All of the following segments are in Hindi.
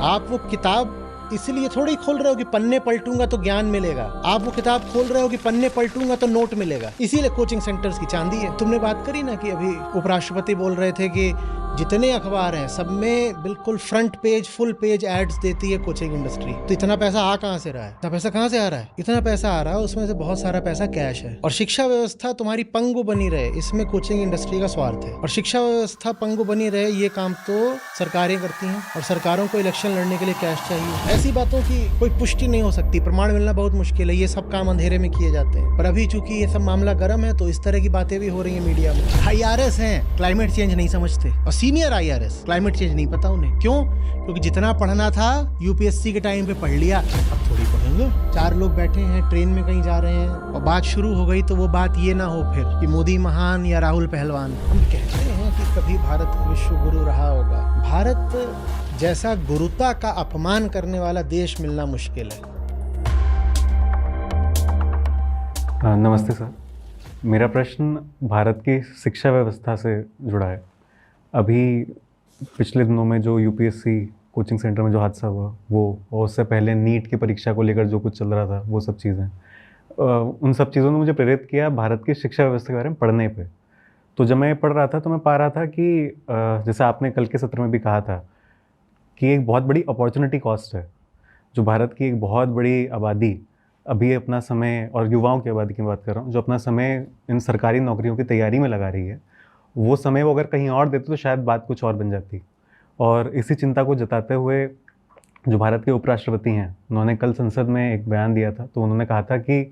आप वो किताब इसलिए थोड़ी खोल रहे हो कि पन्ने पलटूंगा तो ज्ञान मिलेगा, आप वो किताब खोल रहे हो कि पन्ने पलटूंगा तो नोट मिलेगा। इसीलिए कोचिंग सेंटर्स की चांदी है। तुमने बात करी ना कि अभी उपराष्ट्रपति बोल रहे थे कि जितने अखबार हैं सब में बिल्कुल front page full page ads देती है कोचिंग इंडस्ट्री। तो इतना पैसा आ कहां से रहा है? इतना पैसा कहां से आ रहा है? इतना पैसा आ रहा है, उसमें से बहुत सारा पैसा कैश है। और शिक्षा व्यवस्था तुम्हारी पंगु बनी रहे, इसमें कोचिंग इंडस्ट्री का स्वार्थ है। और शिक्षा व्यवस्था पंगु बनी रहे, ये काम तो सरकारें करती हैं, और सरकारों को इलेक्शन लड़ने के लिए कैश चाहिए। ऐसी बातों की कोई पुष्टि नहीं हो सकती, प्रमाण मिलना बहुत मुश्किल है। ये सब काम अंधेरे में किए जाते हैं। पर अभी चूंकि ये सब मामला गर्म है तो इस तरह की बातें भी हो रही है मीडिया में। IRS हैं, क्लाइमेट चेंज नहीं समझते, और सीनियर IRS क्लाइमेट चेंज नहीं पता उन्हें। क्यों? क्योंकि जितना पढ़ना था UPSC के टाइम पे पढ़ लिया, अब थोड़ी पढ़ेंगे। 4 लोग बैठे हैं ट्रेन में कहीं जा रहे हैं और बात शुरू हो गई तो वो बात ये ना हो फिर कि मोदी महान या राहुल पहलवान। हम कहते हैं कि कभी भारत विश्व गुरु रहा होगा। भारत जैसा गुरुता का अपमान करने वाला देश मिलना मुश्किल है। नमस्ते सर, मेरा प्रश्न भारत की शिक्षा व्यवस्था से जुड़ा है। अभी पिछले दिनों में जो UPSC कोचिंग सेंटर में जो हादसा हुआ वो, और उससे पहले नीट की परीक्षा को लेकर जो कुछ चल रहा था, वो सब चीज़ें, उन सब चीज़ों ने मुझे प्रेरित किया भारत की शिक्षा व्यवस्था के बारे में पढ़ने पे। तो जब मैं पढ़ रहा था तो मैं पा रहा था कि जैसे आपने कल के सत्र में भी कहा था कि एक बहुत बड़ी अपॉर्चुनिटी कॉस्ट है, जो भारत की एक बहुत बड़ी आबादी अभी अपना समय, और युवाओं की आबादी की बात कर रहा हूँ, जो अपना समय इन सरकारी नौकरियों की तैयारी में लगा रही है, वो समय वो अगर कहीं और देते तो शायद बात कुछ और बन जाती। और इसी चिंता को जताते हुए जो भारत के उपराष्ट्रपति हैं, उन्होंने कल संसद में एक बयान दिया था। तो उन्होंने कहा था कि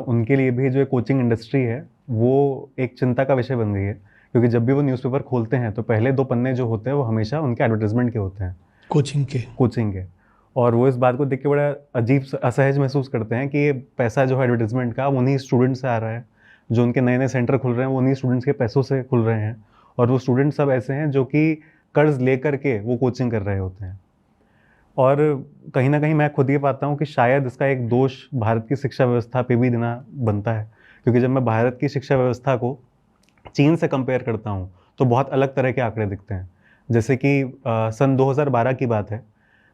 उनके लिए भी जो कोचिंग इंडस्ट्री है वो एक चिंता का विषय बन गई है, क्योंकि जब भी वो न्यूज़पेपर खोलते हैं तो पहले 2 पन्ने जो होते हैं वो हमेशा उनके एडवर्टाइजमेंट के होते हैं, कोचिंग के। और वो इस बात को देख के बड़ा अजीब असहज महसूस करते हैं कि ये पैसा जो है एडवर्टाइजमेंट का उन्हीं स्टूडेंट से आ रहा है, जो उनके नए नए सेंटर खुल रहे हैं वो उन्हीं स्टूडेंट्स के पैसों से खुल रहे हैं, और वो स्टूडेंट सब ऐसे हैं जो कि कर्ज ले करके वो कोचिंग कर रहे होते हैं। और कहीं ना कहीं मैं खुद ये पाता हूँ कि शायद इसका एक दोष भारत की शिक्षा व्यवस्था पे भी देना बनता है, क्योंकि जब मैं भारत की शिक्षा व्यवस्था को चीन से कंपेयर करता हूँ तो बहुत अलग तरह के आंकड़े दिखते हैं। जैसे कि सन 2012 की बात है।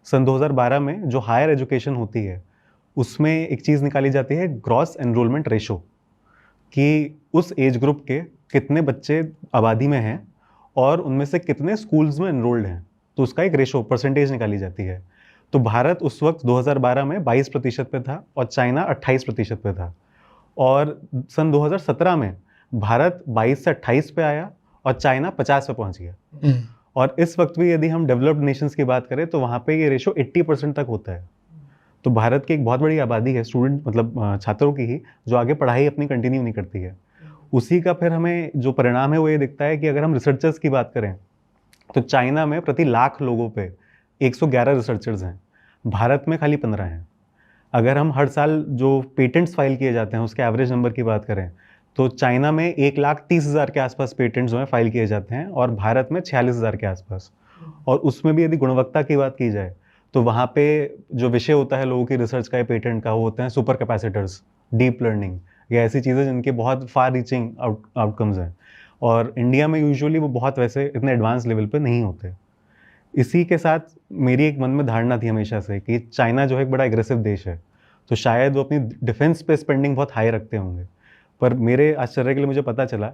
सन 2012 में जो हायर एजुकेशन होती है उसमें एक चीज़ निकाली जाती है, ग्रॉस एनरोलमेंट रेशो, कि उस एज ग्रुप के कितने बच्चे आबादी में हैं और उनमें से कितने स्कूल्स में एनरोल्ड हैं। तो उसका एक रेशो, परसेंटेज निकाली जाती है। तो भारत उस वक्त 2012 में 22% पे था और चाइना 28% पे था। और सन 2017 में भारत 22 से 28 पे आया और चाइना 50 पे पहुंच गया। और इस वक्त भी यदि हम डेवलप्ड नेशंस की बात करें तो वहाँ पे ये रेशो 80% तक होता है। तो भारत की एक बहुत बड़ी आबादी है स्टूडेंट, मतलब छात्रों की ही, जो आगे पढ़ाई अपनी कंटिन्यू नहीं करती है। उसी का फिर हमें जो परिणाम है वो ये दिखता है कि अगर हम रिसर्चर्स की बात करें तो चाइना में प्रति लाख लोगों पे 111 रिसर्चर्स हैं, भारत में खाली 15 हैं। अगर हम हर साल जो पेटेंट्स फाइल किए जाते हैं उसके एवरेज नंबर की बात करें तो चाइना में 1,30,000 के आसपास पेटेंट्स जो हैं फाइल किए जाते हैं, और भारत में 46,000 के आसपास। और उसमें भी यदि गुणवत्ता की बात की जाए तो वहाँ पे जो विषय होता है लोगों की रिसर्च का या पेटेंट का, वो होते हैं सुपर कैपेसिटर्स, डीप लर्निंग, या ऐसी चीज़ें जिनके बहुत फार रीचिंग आउटकम्स हैं। और इंडिया में यूजुअली वो बहुत वैसे इतने एडवांस लेवल पे नहीं होते। इसी के साथ मेरी एक मन में धारणा थी हमेशा से कि चाइना जो है एक बड़ा एग्रेसिव देश है, तो शायद वो अपनी डिफेंस पे स्पेंडिंग बहुत हाई रखते होंगे। पर मेरे आश्चर्य के लिए मुझे पता चला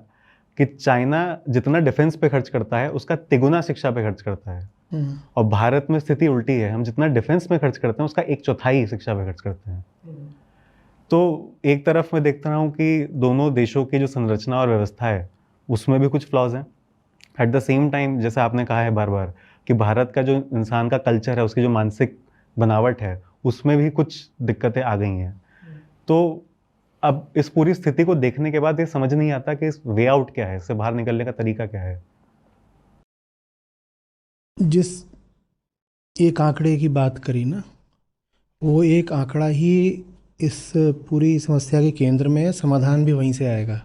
कि चाइना जितना डिफेंस पे खर्च करता है उसका तिगुना शिक्षा पे खर्च करता है। और भारत में स्थिति उल्टी है, हम जितना डिफेंस में खर्च करते हैं उसका 1/4 शिक्षा पे खर्च करते हैं। तो एक तरफ मैं देखता रहा हूँ कि दोनों देशों की जो संरचना और व्यवस्था है उसमें भी कुछ फ्लॉज हैं। एट द सेम टाइम, जैसे आपने कहा है बार बार कि भारत का जो इंसान का कल्चर है, उसकी जो मानसिक बनावट है, उसमें भी कुछ दिक्कतें आ गई हैं। तो अब इस पूरी स्थिति को देखने के बाद ये समझ नहीं आता कि इस वे आउट क्या है, इससे बाहर निकलने का तरीका क्या है। जिस एक आंकड़े की बात करी ना, वो एक आंकड़ा ही इस पूरी समस्या के केंद्र में है, समाधान भी वहीं से आएगा।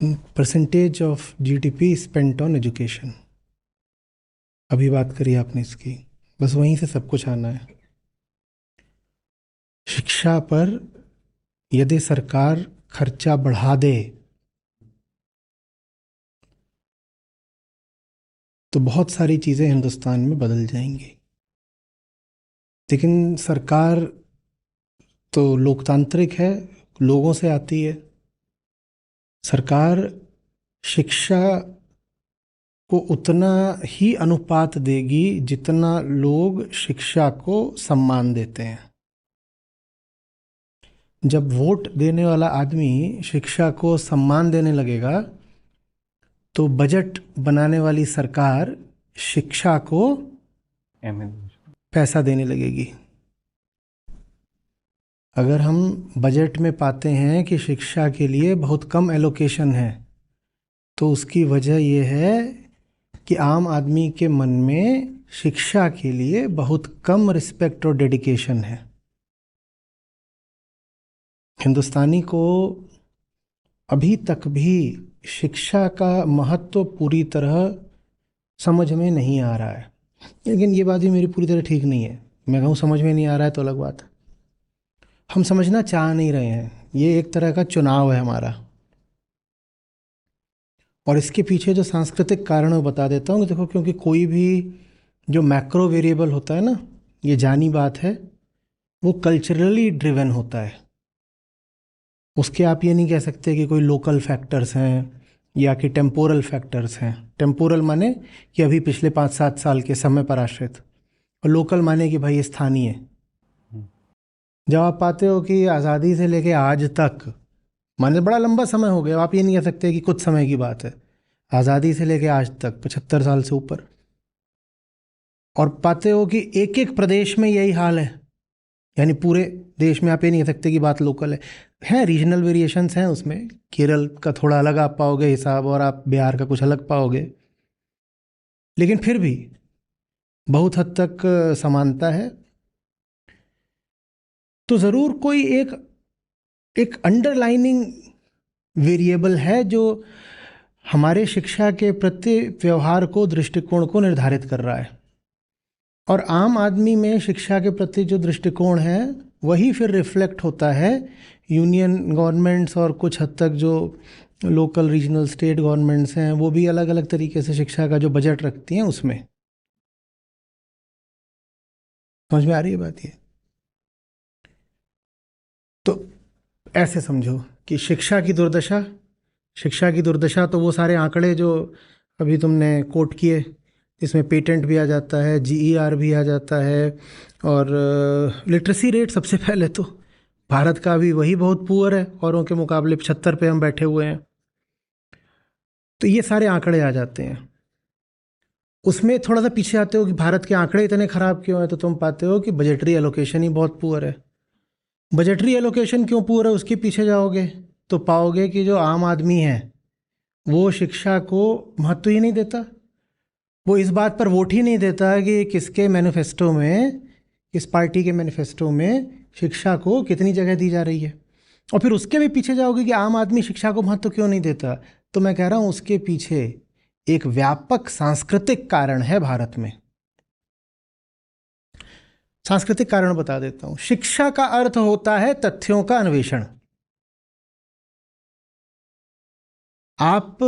Percentage of GDP spent on education, अभी बात करी आपने इसकी, बस वहीं से सब कुछ आना है। शिक्षा पर यदि सरकार खर्चा बढ़ा दे तो बहुत सारी चीज़ें हिंदुस्तान में बदल जाएंगी। लेकिन सरकार तो लोकतांत्रिक है, लोगों से आती है। सरकार शिक्षा को उतना ही अनुपात देगी जितना लोग शिक्षा को सम्मान देते हैं। जब वोट देने वाला आदमी शिक्षा को सम्मान देने लगेगा तो बजट बनाने वाली सरकार शिक्षा को पैसा देने लगेगी। अगर हम बजट में पाते हैं कि शिक्षा के लिए बहुत कम एलोकेशन है, तो उसकी वजह यह है कि आम आदमी के मन में शिक्षा के लिए बहुत कम रिस्पेक्ट और डेडिकेशन है। हिंदुस्तानी को अभी तक भी शिक्षा का महत्व पूरी तरह समझ में नहीं आ रहा है। लेकिन ये बात भी मेरी पूरी तरह ठीक नहीं है। मैं कहूँ समझ में नहीं आ रहा है तो अलग बात है। हम समझना चाह नहीं रहे हैं। ये एक तरह का चुनाव है हमारा। और इसके पीछे जो सांस्कृतिक कारण है वो बता देता हूँ। देखो, क्योंकि कोई भी जो मैक्रो वेरिएबल होता है ना, ये जानी बात है, वो कल्चरली ड्रिवन होता है। उसके आप ये नहीं कह सकते कि कोई लोकल फैक्टर्स हैं या कि टेम्पोरल फैक्टर्स हैं। टेम्पोरल माने कि अभी पिछले 5-7 साल के समय पर आश्रित, और लोकल माने कि भाई स्थानीय। जब आप पाते हो कि आज़ादी से लेके आज तक, माने बड़ा लंबा समय हो गया, आप ये नहीं कह सकते कि कुछ समय की बात है। आज़ादी से लेके आज तक 75 साल से ऊपर, और पाते हो कि एक एक प्रदेश में यही हाल है। यानी पूरे देश में आप ये नहीं कह सकते कि बात लोकल है। रीजनल वेरिएशंस हैं उसमें। केरल का थोड़ा अलग आप पाओगे हिसाब, और आप बिहार का कुछ अलग पाओगे, लेकिन फिर भी बहुत हद तक समानता है। तो ज़रूर कोई एक अंडरलाइनिंग वेरिएबल है जो हमारे शिक्षा के प्रति व्यवहार को, दृष्टिकोण को निर्धारित कर रहा है। और आम आदमी में शिक्षा के प्रति जो दृष्टिकोण है वही फिर रिफ्लेक्ट होता है यूनियन गवर्नमेंट्स, और कुछ हद तक जो लोकल, रीजनल, स्टेट गवर्नमेंट्स हैं वो भी अलग अलग तरीके से शिक्षा का जो बजट रखती हैं उसमें। समझ में आ रही है बात ये? तो ऐसे समझो कि शिक्षा की दुर्दशा तो वो सारे आंकड़े जो अभी तुमने कोट किए, इसमें पेटेंट भी आ जाता है, जीईआर भी आ जाता है, और लिटरेसी रेट सबसे पहले तो भारत का भी वही बहुत पुअर है, औरों के मुकाबले 75 पे हम बैठे हुए हैं। तो ये सारे आंकड़े आ जाते हैं। उसमें थोड़ा सा पीछे आते हो कि भारत के आंकड़े इतने ख़राब क्यों हैं, तो तुम पाते हो कि बजटरी एलोकेशन ही बहुत पुअर है। बजटरी एलोकेशन क्यों पुअर है, उसके पीछे जाओगे तो पाओगे कि जो आम आदमी है वो शिक्षा को महत्व ही नहीं देता। वो इस बात पर वोट ही नहीं देता कि किसके मैनिफेस्टो में, किस पार्टी के मैनिफेस्टो में शिक्षा को कितनी जगह दी जा रही है। और फिर उसके भी पीछे जाओगे कि आम आदमी शिक्षा को महत्व क्यों नहीं देता। तो मैं कह रहा हूँ उसके पीछे एक व्यापक सांस्कृतिक कारण है भारत में। सांस्कृतिक कारण बता देता हूँ। शिक्षा का अर्थ होता है तथ्यों का अन्वेषण। आप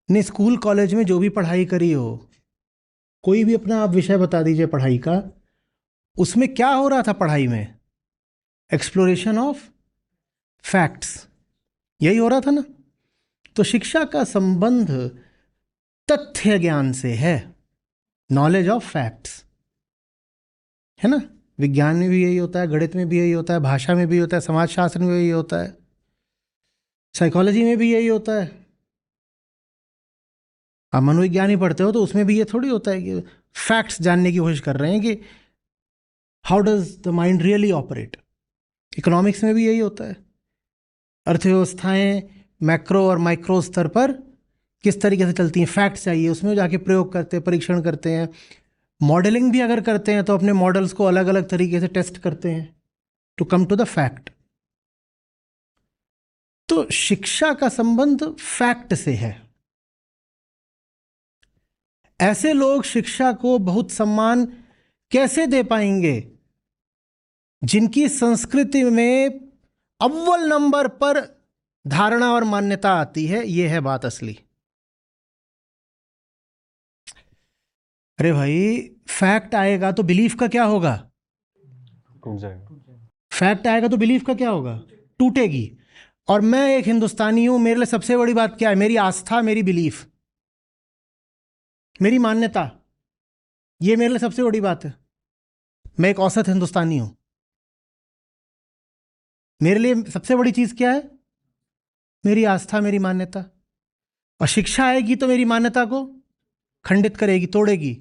ने स्कूल कॉलेज में जो भी पढ़ाई करी हो, कोई भी अपना आप विषय बता दीजिए पढ़ाई का, उसमें क्या हो रहा था पढ़ाई में? एक्सप्लोरेशन ऑफ फैक्ट्स, यही हो रहा था ना। तो शिक्षा का संबंध तथ्य ज्ञान से है, नॉलेज ऑफ फैक्ट्स, है ना। विज्ञान में भी यही होता है, गणित में भी यही होता है, भाषा में भी होता है, समाजशास्त्र में भी यही होता है, साइकोलॉजी में भी यही होता है। आप मनोविज्ञान ही पढ़ते हो तो उसमें भी ये थोड़ी होता है कि फैक्ट्स जानने की कोशिश कर रहे हैं कि how does the mind really operate. Economics में भी यही होता है। अर्थव्यवस्थाएं मैक्रो और माइक्रो स्तर पर किस तरीके से चलती हैं, फैक्ट्स चाहिए। उसमें जाके प्रयोग करते हैं, परीक्षण करते हैं, मॉडलिंग भी अगर करते हैं तो अपने मॉडल्स को अलग अलग तरीके से टेस्ट करते हैं to come to the fact. तो शिक्षा का संबंध फैक्ट से है। ऐसे लोग शिक्षा को बहुत सम्मान कैसे दे पाएंगे जिनकी संस्कृति में अव्वल नंबर पर धारणा और मान्यता आती है। यह है बात असली। अरे भाई, फैक्ट आएगा तो बिलीफ का क्या होगा? टूट जाएगा। फैक्ट आएगा तो बिलीफ का क्या होगा? टूटेगी। और मैं एक हिंदुस्तानी हूं, मेरे लिए सबसे बड़ी बात क्या है? मेरी आस्था, मेरी बिलीफ, मेरी मान्यता, ये मेरे लिए सबसे बड़ी बात है। मैं एक औसत हिंदुस्तानी हूं। मेरे लिए सबसे बड़ी चीज क्या है? मेरी आस्था, मेरी मान्यता। और शिक्षा आएगी तो मेरी मान्यता को खंडित करेगी, तोड़ेगी।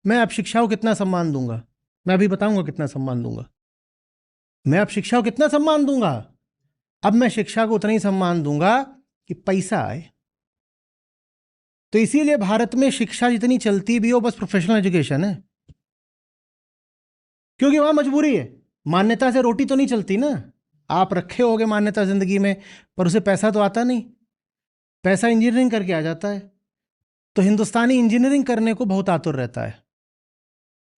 मैं अब शिक्षा को कितना सम्मान दूंगा? मैं अभी बताऊंगा कितना सम्मान दूंगा। मैं अब शिक्षा को कितना सम्मान दूंगा? अब मैं शिक्षा को उतना ही सम्मान दूंगा कि पैसा आए। तो इसीलिए भारत में शिक्षा जितनी चलती भी हो, बस प्रोफेशनल एजुकेशन है, क्योंकि वहां मजबूरी है। मान्यता से रोटी तो नहीं चलती ना। आप रखे होगे मान्यता जिंदगी में, पर उसे पैसा तो आता नहीं। पैसा इंजीनियरिंग करके आ जाता है। तो हिंदुस्तानी इंजीनियरिंग करने को बहुत आतुर रहता है,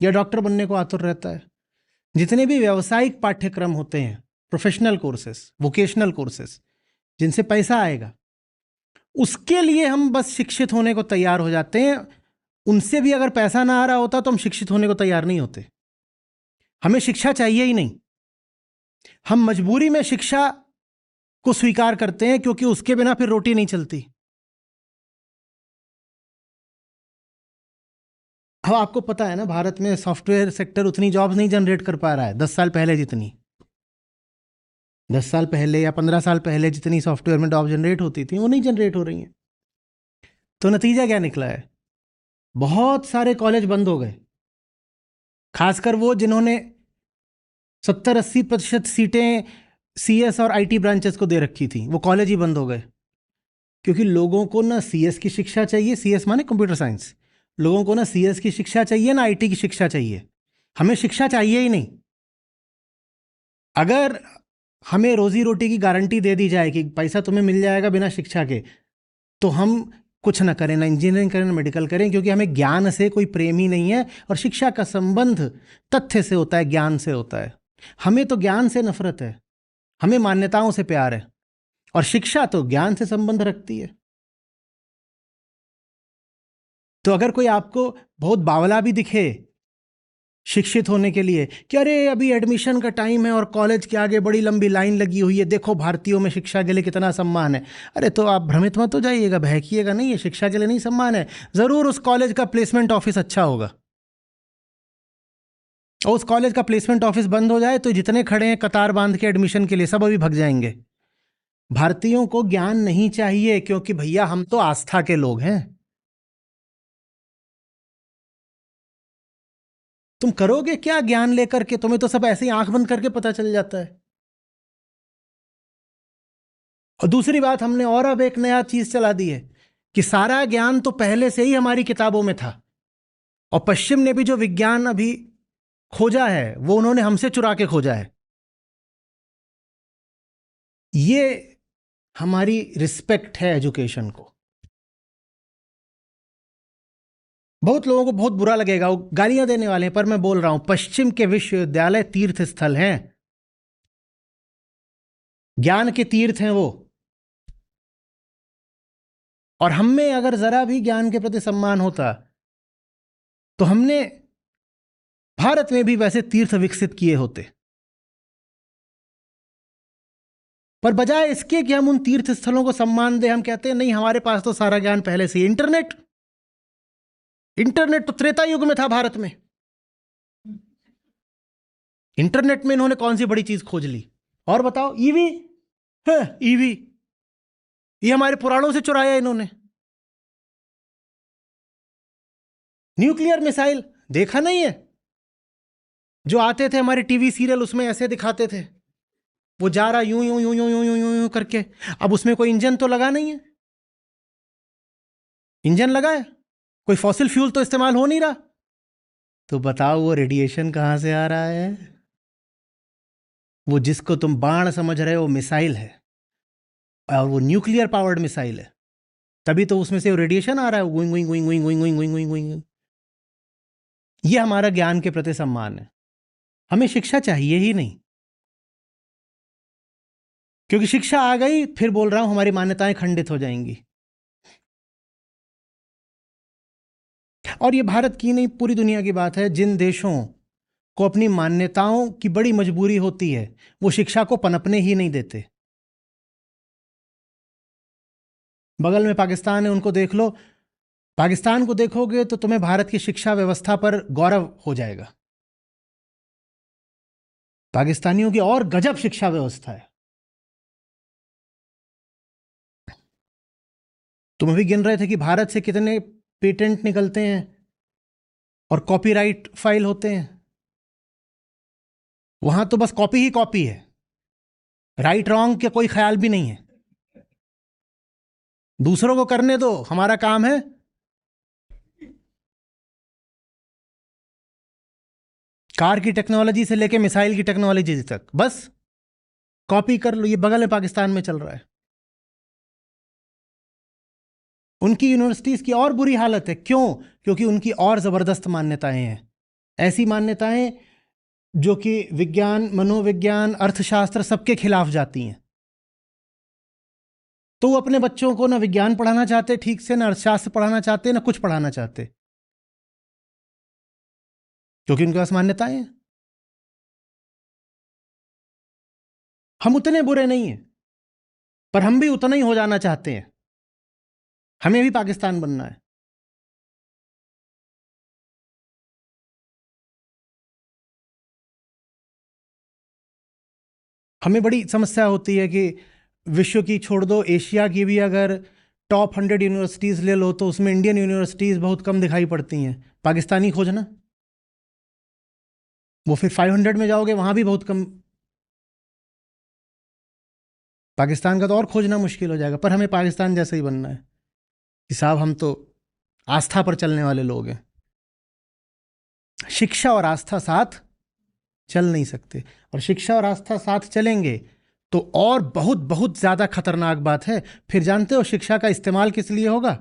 या डॉक्टर बनने को आतुर रहता है। जितने भी व्यावसायिक पाठ्यक्रम होते हैं, प्रोफेशनल कोर्सेस, वोकेशनल कोर्सेस, जिनसे पैसा आएगा, उसके लिए हम बस शिक्षित होने को तैयार हो जाते हैं। उनसे भी अगर पैसा ना आ रहा होता तो हम शिक्षित होने को तैयार नहीं होते। हमें शिक्षा चाहिए ही नहीं। हम मजबूरी में शिक्षा को स्वीकार करते हैं, क्योंकि उसके बिना फिर रोटी नहीं चलती। अब आपको पता है ना, भारत में सॉफ्टवेयर सेक्टर उतनी जॉब्स नहीं जनरेट कर पा रहा है 10 साल पहले जितनी। 10 साल पहले या 15 साल पहले जितनी सॉफ्टवेयर में जॉब जनरेट होती थी, वो नहीं जनरेट हो रही हैं। तो नतीजा क्या निकला है? बहुत सारे कॉलेज बंद हो गए। खासकर वो जिन्होंने 70-80% सीटें सीएस और आईटी ब्रांचेस को दे रखी थी, वो कॉलेज ही बंद हो गए। क्योंकि लोगों को ना सीएस की शिक्षा चाहिए, सीएस माने कंप्यूटर साइंस। लोगों को ना सीएस की शिक्षा चाहिए, ना आईटी की शिक्षा चाहिए। हमें शिक्षा चाहिए ही नहीं। अगर हमें रोजी रोटी की गारंटी दे दी जाए कि पैसा तुम्हें मिल जाएगा बिना शिक्षा के, तो हम कुछ ना करें, ना इंजीनियरिंग करें, ना मेडिकल करें, क्योंकि हमें ज्ञान से कोई प्रेम ही नहीं है। और शिक्षा का संबंध तथ्य से होता है, ज्ञान से होता है। हमें तो ज्ञान से नफरत है, हमें मान्यताओं से प्यार है, और शिक्षा तो ज्ञान से संबंध रखती है। तो अगर कोई आपको बहुत बावला भी दिखे शिक्षित होने के लिए, कि अरे अभी एडमिशन का टाइम है और कॉलेज के आगे बड़ी लंबी लाइन लगी हुई है, देखो भारतीयों में शिक्षा के लिए कितना सम्मान है, अरे तो आप भ्रमित मत हो जाइएगा, बहकिएगा नहीं। है शिक्षा के लिए नहीं सम्मान है, ज़रूर उस कॉलेज का प्लेसमेंट ऑफिस अच्छा होगा। और उस कॉलेज का प्लेसमेंट ऑफिस बंद हो जाए तो जितने खड़े हैं कतार बांध के एडमिशन के लिए, सब अभी भग जाएंगे। भारतीयों को ज्ञान नहीं चाहिए, क्योंकि भैया हम तो आस्था के लोग हैं। तुम करोगे क्या ज्ञान लेकर के? तुम्हें तो सब ऐसे ही आंख बंद करके पता चल जाता है। और दूसरी बात, हमने और अब एक नया चीज चला दी है कि सारा ज्ञान तो पहले से ही हमारी किताबों में था, और पश्चिम ने भी जो विज्ञान अभी खोजा है वो उन्होंने हमसे चुरा के खोजा है। ये हमारी रिस्पेक्ट है एजुकेशन को। बहुत लोगों को बहुत बुरा लगेगा, वो गालियां देने वाले हैं, पर मैं बोल रहा हूं, पश्चिम के विश्वविद्यालय तीर्थ स्थल हैं, ज्ञान के तीर्थ हैं वो। और हम में अगर जरा भी ज्ञान के प्रति सम्मान होता तो हमने भारत में भी वैसे तीर्थ विकसित किए होते। पर बजाय इसके कि हम उन तीर्थ स्थलों को सम्मान दें, हम कहते हैं नहीं, हमारे पास तो सारा ज्ञान पहले से ही। इंटरनेट, इंटरनेट तो त्रेता युग में था भारत में। इंटरनेट में इन्होंने कौन सी बड़ी चीज खोज ली? और बताओ, ईवी है, ईवी ये हमारे पुराणों से चुराया इन्होंने। न्यूक्लियर मिसाइल देखा नहीं है? जो आते थे हमारे टीवी सीरियल, उसमें ऐसे दिखाते थे, वो जा रहा यूं यूं यूं यूं यूं यूं यूं यूं करके। अब उसमें कोई इंजन तो लगा नहीं है। इंजन लगा है, कोई फॉसिल फ्यूल तो इस्तेमाल हो नहीं रहा। तो बताओ वो रेडिएशन कहां से आ रहा है? वो जिसको तुम बाण समझ रहे हो मिसाइल है, और वो न्यूक्लियर पावर्ड मिसाइल है, तभी तो उसमें से रेडिएशन आ रहा है, going going going going going going going going. ये हमारा ज्ञान के प्रति सम्मान है। हमें शिक्षा चाहिए ही नहीं, क्योंकि शिक्षा आ गई, फिर बोल रहा हूं, हमारी मान्यताएं खंडित हो जाएंगी। और ये भारत की नहीं, पूरी दुनिया की बात है। जिन देशों को अपनी मान्यताओं की बड़ी मजबूरी होती है, वो शिक्षा को पनपने ही नहीं देते। बगल में पाकिस्तान है, उनको देख लो। पाकिस्तान को देखोगे तो तुम्हें भारत की शिक्षा व्यवस्था पर गौरव हो जाएगा। पाकिस्तानियों की और गजब शिक्षा व्यवस्था है। तुम अभी गिन रहे थे कि भारत से कितने पेटेंट निकलते हैं और कॉपीराइट फाइल होते हैं। वहां तो बस कॉपी ही कॉपी है, राइट रॉन्ग का कोई ख्याल भी नहीं है। दूसरों को करने दो, हमारा काम है कार की टेक्नोलॉजी से लेके मिसाइल की टेक्नोलॉजी तक, बस कॉपी कर लो। ये बगल में पाकिस्तान में चल रहा है। उनकी यूनिवर्सिटीज की और बुरी हालत है। क्यों? क्योंकि उनकी और जबरदस्त मान्यताएं हैं, ऐसी मान्यताएं जो कि विज्ञान, मनोविज्ञान, अर्थशास्त्र सबके खिलाफ जाती हैं। तो वो अपने बच्चों को ना विज्ञान पढ़ाना चाहते ठीक से, ना अर्थशास्त्र पढ़ाना चाहते, ना कुछ पढ़ाना चाहते, क्योंकि उनके पास मान्यताएं हैं। हम उतने बुरे नहीं हैं, पर हम भी उतना ही हो जाना चाहते हैं। हमें भी पाकिस्तान बनना है। हमें बड़ी समस्या होती है कि विश्व की छोड़ दो, एशिया की भी अगर टॉप 100 यूनिवर्सिटीज ले लो तो उसमें इंडियन यूनिवर्सिटीज बहुत कम दिखाई पड़ती हैं। पाकिस्तानी खोजना, वो फिर 500 में जाओगे, वहां भी बहुत कम। पाकिस्तान का तो और खोजना मुश्किल हो जाएगा। पर हमें पाकिस्तान जैसा ही बनना है कि साहब हम तो आस्था पर चलने वाले लोग हैं। शिक्षा और आस्था साथ चल नहीं सकते, और शिक्षा और आस्था साथ चलेंगे तो और बहुत बहुत ज्यादा खतरनाक बात है। फिर जानते हो शिक्षा का इस्तेमाल किस लिए होगा?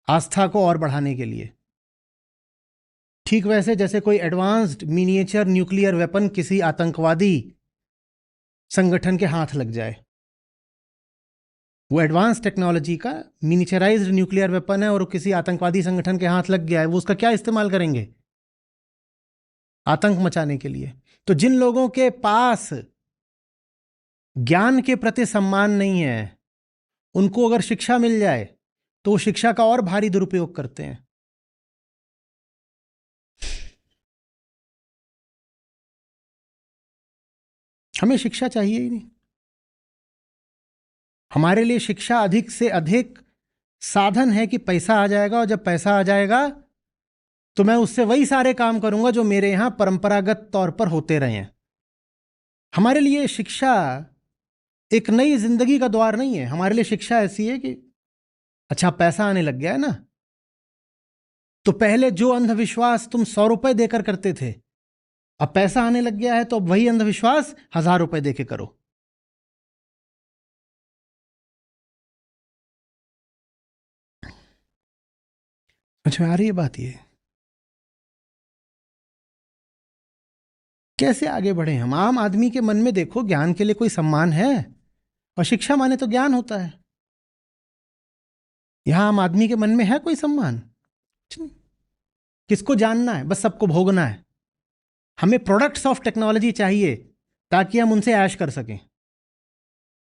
आस्था को और बढ़ाने के लिए। ठीक वैसे जैसे कोई एडवांस्ड मिनिएचर न्यूक्लियर वेपन किसी आतंकवादी संगठन के हाथ लग जाए, वो एडवांस टेक्नोलॉजी का मिनिचराइज्ड न्यूक्लियर वेपन है और वो किसी आतंकवादी संगठन के हाथ लग गया है, वो उसका क्या इस्तेमाल करेंगे? आतंक मचाने के लिए। तो जिन लोगों के पास ज्ञान के प्रति सम्मान नहीं है, उनको अगर शिक्षा मिल जाए तो वो शिक्षा का और भारी दुरुपयोग करते हैं। हमें शिक्षा चाहिए ही नहीं। हमारे लिए शिक्षा अधिक से अधिक साधन है कि पैसा आ जाएगा, और जब पैसा आ जाएगा तो मैं उससे वही सारे काम करूंगा जो मेरे यहां परंपरागत तौर पर होते रहे हैं। हमारे लिए शिक्षा एक नई जिंदगी का द्वार नहीं है। हमारे लिए शिक्षा ऐसी है कि अच्छा पैसा आने लग गया है ना, तो पहले जो अंधविश्वास तुम 100 रुपए देकर करते थे, अब पैसा आने लग गया है तो अब वही अंधविश्वास 1000 रुपए देके करो। अच्छा, आ रही है बात? ये कैसे आगे बढ़े हम? आम आदमी के मन में देखो, ज्ञान के लिए कोई सम्मान है? और शिक्षा माने तो ज्ञान होता है। यहां आम आदमी के मन में है कोई सम्मान? किसको जानना है? बस सबको भोगना है। हमें प्रोडक्ट्स ऑफ टेक्नोलॉजी चाहिए ताकि हम उनसे ऐश कर सकें,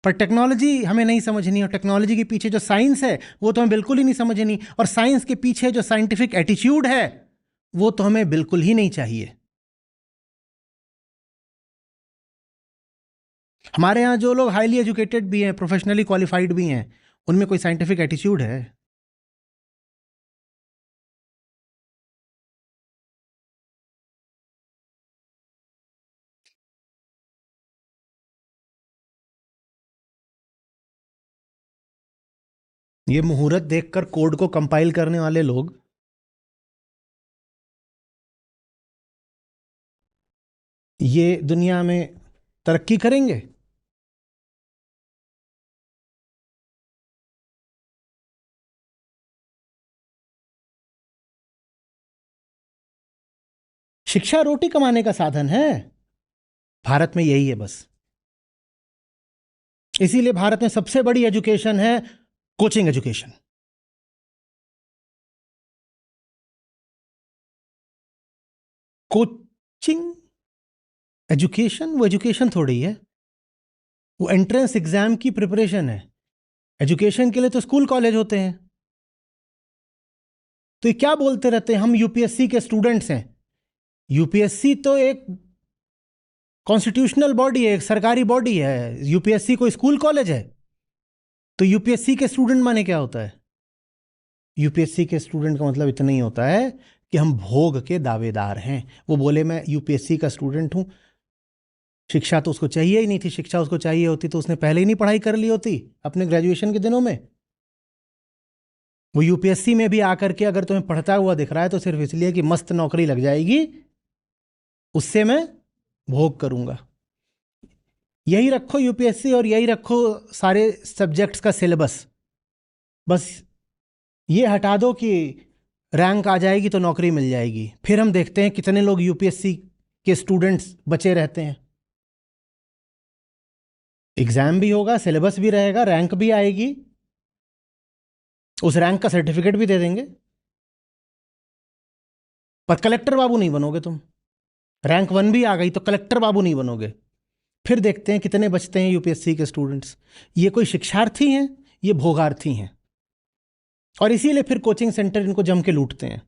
पर टेक्नोलॉजी हमें नहीं समझनी, और टेक्नोलॉजी के पीछे जो साइंस है वो तो हमें बिल्कुल ही नहीं समझनी, और साइंस के पीछे जो साइंटिफिक एटीट्यूड है वो तो हमें बिल्कुल ही नहीं चाहिए। हमारे यहाँ जो लोग हाईली एजुकेटेड भी हैं, प्रोफेशनली क्वालिफाइड भी हैं, उनमें कोई साइंटिफिक एटीट्यूड है? ये मुहूर्त देखकर कोड को कंपाइल करने वाले लोग ये दुनिया में तरक्की करेंगे? शिक्षा रोटी कमाने का साधन है। भारत में यही है बस। इसीलिए भारत में सबसे बड़ी एजुकेशन है कोचिंग एजुकेशन। कोचिंग एजुकेशन, वो एजुकेशन थोड़ी है, वो एंट्रेंस एग्जाम की प्रिपरेशन है। एजुकेशन के लिए तो स्कूल कॉलेज होते हैं। तो ये क्या बोलते रहते हैं, हम यूपीएससी के स्टूडेंट्स हैं। यूपीएससी तो एक कॉन्स्टिट्यूशनल बॉडी है, एक सरकारी बॉडी है। यूपीएससी कोई स्कूल कॉलेज है? तो यूपीएससी के स्टूडेंट माने क्या होता है? यूपीएससी के स्टूडेंट का मतलब इतना ही होता है कि हम भोग के दावेदार हैं। वो बोले मैं यूपीएससी का स्टूडेंट हूं, शिक्षा तो उसको चाहिए ही नहीं थी। शिक्षा उसको चाहिए होती तो उसने पहले ही नहीं पढ़ाई कर ली होती अपने ग्रेजुएशन के दिनों में। वो यूपीएससी में भी आकर के अगर तुम्हें पढ़ता हुआ दिख रहा है तो सिर्फ इसलिए कि मस्त नौकरी लग जाएगी, उससे मैं भोग करूंगा। यही रखो यूपीएससी और यही रखो सारे सब्जेक्ट्स का सिलेबस। बस ये हटा दो कि रैंक आ जाएगी तो नौकरी मिल जाएगी। फिर हम देखते हैं कितने लोग यूपीएससी के स्टूडेंट्स बचे रहते हैं। एग्जाम भी होगा, सिलेबस भी रहेगा, रैंक भी आएगी, उस रैंक का सर्टिफिकेट भी दे देंगे, पर कलेक्टर बाबू नहीं बनोगे तुम। रैंक 1 भी आ गई तो कलेक्टर बाबू नहीं बनोगे। फिर देखते हैं कितने बचते हैं यूपीएससी के स्टूडेंट्स। ये कोई शिक्षार्थी हैं, ये भोगार्थी हैं। और इसीलिए फिर कोचिंग सेंटर इनको जम के लूटते हैं,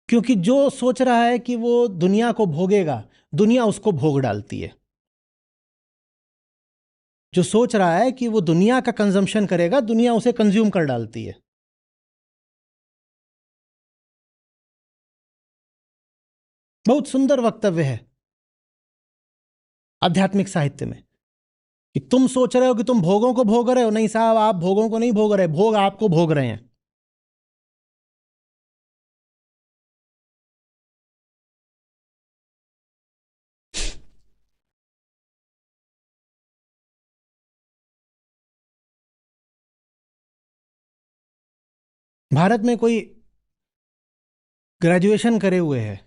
क्योंकि जो सोच रहा है कि वो दुनिया को भोगेगा, दुनिया उसको भोग डालती है। जो सोच रहा है कि वो दुनिया का कंजम्पशन करेगा, दुनिया उसे कंज्यूम कर डालती है। बहुत सुंदर वक्तव्य है आध्यात्मिक साहित्य में कि तुम सोच रहे हो कि तुम भोगों को भोग रहे हो। नहीं साहब, आप भोगों को नहीं भोग रहे, भोग आपको भोग रहे हैं। भारत में कोई ग्रेजुएशन करे हुए है,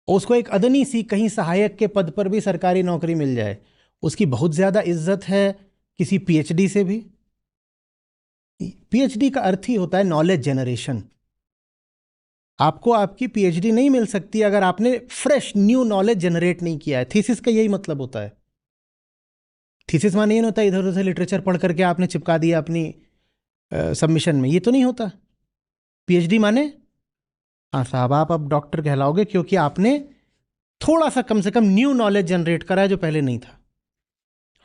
उसको एक अदनी सी कहीं सहायक के पद पर भी सरकारी नौकरी मिल जाए, उसकी बहुत ज्यादा इज्जत है किसी पीएचडी से भी। पीएचडी का अर्थ ही होता है नॉलेज जनरेशन। आपको आपकी पीएचडी नहीं मिल सकती अगर आपने फ्रेश न्यू नॉलेज जनरेट नहीं किया है। थीसिस का यही मतलब होता है। थीसिस माने ये नहीं होता इधर उधर से लिटरेचर पढ़ करके आपने चिपका दिया अपनी सबमिशन में, ये तो नहीं होता। पीएचडी माने हाँ साहब, आप अब डॉक्टर कहलाओगे क्योंकि आपने थोड़ा सा कम से कम न्यू नॉलेज जनरेट करा है जो पहले नहीं था।